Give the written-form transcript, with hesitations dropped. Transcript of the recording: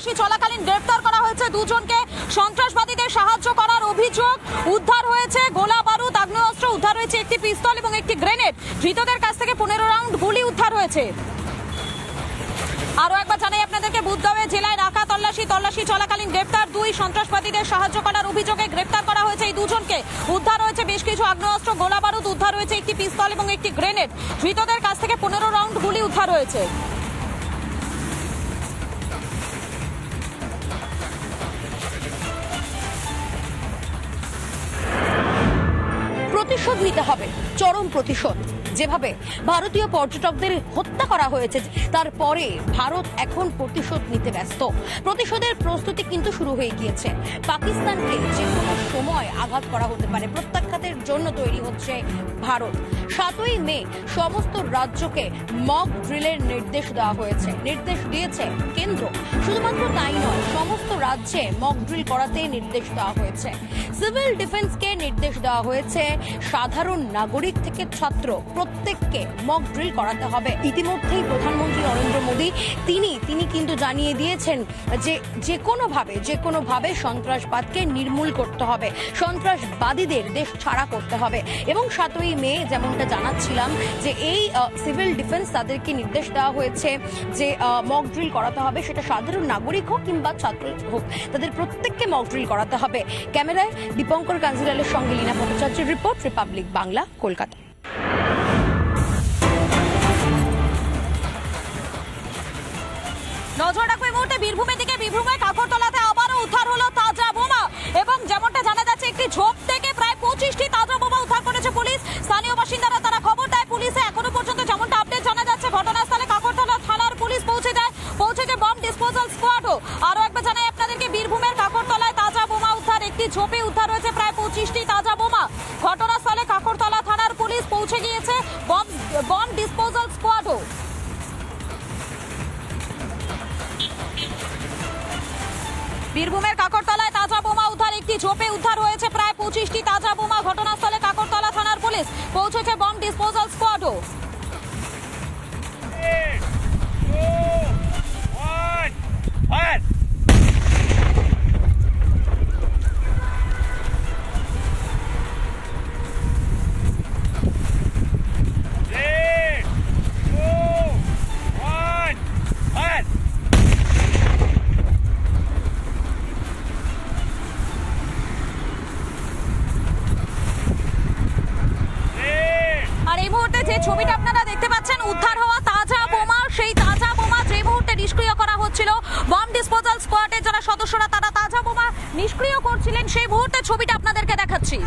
তল্লাশি চলাকালীন গ্রেফতার করা হয়েছে দুজনকে। সন্ত্রাসবাদীদের সাহায্য করার অভিযোগ। উদ্ধার হয়েছে গোলা বারুদ, আগ্নেয়াস্ত্র, উদ্ধার হয়েছে একটি পিস্তল এবং একটি গ্রেনেড। ধৃতদের কাছ থেকে 15 রাউন্ড গুলি উদ্ধার হয়েছে। আরো একবার জানাই আপনাদেরকে, বুধগাঁও জেলায় নাকা তল্লাশি চলাকালীন গ্রেফতার 2 সন্ত্রাসবাদীদের সাহায্য করার অভিযোগে গ্রেফতার করা হয়েছে এই দুজনকে। উদ্ধার হয়েছে বেশ কিছু আগ্নেয়াস্ত্র, গোলা বারুদ, উদ্ধার হয়েছে একটি পিস্তল এবং একটি গ্রেনেড। ধৃতদের কাছ থেকে 15 রাউন্ড গুলি উদ্ধার হয়েছে। প্রতিশোধ নিতে হবে, চরম প্রতিশোধ। যেভাবে ভারতীয় পর্যটকদের হত্যা করা হয়েছে, তারপরে ভারত এখন প্রতিশোধ নিতে ব্যস্ত। প্রতিশোধের প্রস্তুতি কিন্তু শুরু হয়ে গিয়েছে। পাকিস্তানকে যে কোনো সময় আঘাত করা হতে পারে, প্রত্যাঘাতের জন্য তৈরি হচ্ছে ভারত। 7ই মে সমস্ত রাজ্যকে মক ড্রিলের নির্দেশ দেওয়া হয়েছে, নির্দেশ দিয়েছে কেন্দ্র। শুধুমাত্র তাই নয়, সমস্ত রাজ্যে মক ড্রিল করাতে নির্দেশ দেওয়া হয়েছে। সিভিল ডিফেন্সকে নির্দেশ দেওয়া হয়েছে, সাধারণ নাগরিক থেকে ছাত্র প্রত্যেককে মক ড্রিল করাতে হবে। ইতিমধ্যেই প্রধানমন্ত্রী নরেন্দ্র মোদী তিনি কিন্তু জানিয়ে দিয়েছেন যে যে কোনোভাবে সন্ত্রাসবাদকে নির্মূল করতে হবে, সন্ত্রাসবাদীদের দেশ ছাড়া করতে হবে। এবং 7ই মে যেমনটা জানাচ্ছিলাম যে এই সিভিল ডিফেন্স তাদেরকে নির্দেশ দেওয়া হয়েছে যে মক ড্রিল করাতে হবে, সেটা সাধারণ নাগরিক হোক কিংবা ছাত্র হোক, তাদের প্রত্যেককে মক ড্রিল করাতে হবে। ক্যামেরায় দীপঙ্কর কাঞ্জিলালের সঙ্গে লীনা ভট্টাচার্যের রিপোর্ট, রিপাবলিক বাংলা, কলকাতা। নজর রাখবো এই মুহূর্তে বীরভূমের দিকে। বীরভূমের কাকরতলাতে আবারও উদ্ধার হলো তাজা বোমা এবং যেমনটা জানা যাচ্ছে একটি ঝোপ থেকে প্রায় 25টি তাজা বোমা উদ্ধার করেছে পুলিশ। স্থানীয় বাসিন্দারা তারা খবর দেয় পুলিশে। এখনো পর্যন্ত যেমনটা আপডেট জানা যাচ্ছে, ঘটনাস্থলে কাকরতলা থানার পুলিশ পৌঁছেছে বম ডিসপোজাল স্কোয়াডও। আরো একবার জানাই আপনাদেরকে, বীরভূমের কাকরতলায় তাজা বোমা উদ্ধার, একটি ঝোপে উদ্ধার হয়েছে প্রায় 25টি তাজা বোমা। ঘটনাস্থলে কাকরতলা থানার পুলিশ পৌঁছে গিয়েছে, বম ডিসপোজাল স্কোয়াডও। বীরভূমের কাকরতলায় তাজা বোমা উদ্ধার, একটি ঝোপে উদ্ধার হয়েছে প্রায় 25টি তাজা বোমা। ঘটনাস্থলে কাকরতলা থানার পুলিশ পৌঁছেছে, বম ডিসপোজাল স্কোয়াডও। যে ছবিটা আপনারা দেখতে পাচ্ছেন, উদ্ধার হওয়া তাজা বোমা, সেই তাজা বোমা যে মুহূর্তে নিষ্ক্রিয় করা হচ্ছিল, বম ডিসপোজাল স্কোয়াডের যারা সদস্যরা তারা তাজা বোমা নিষ্ক্রিয় করছিলেন, সেই মুহূর্তে ছবিটা আপনাদেরকে দেখাচ্ছি।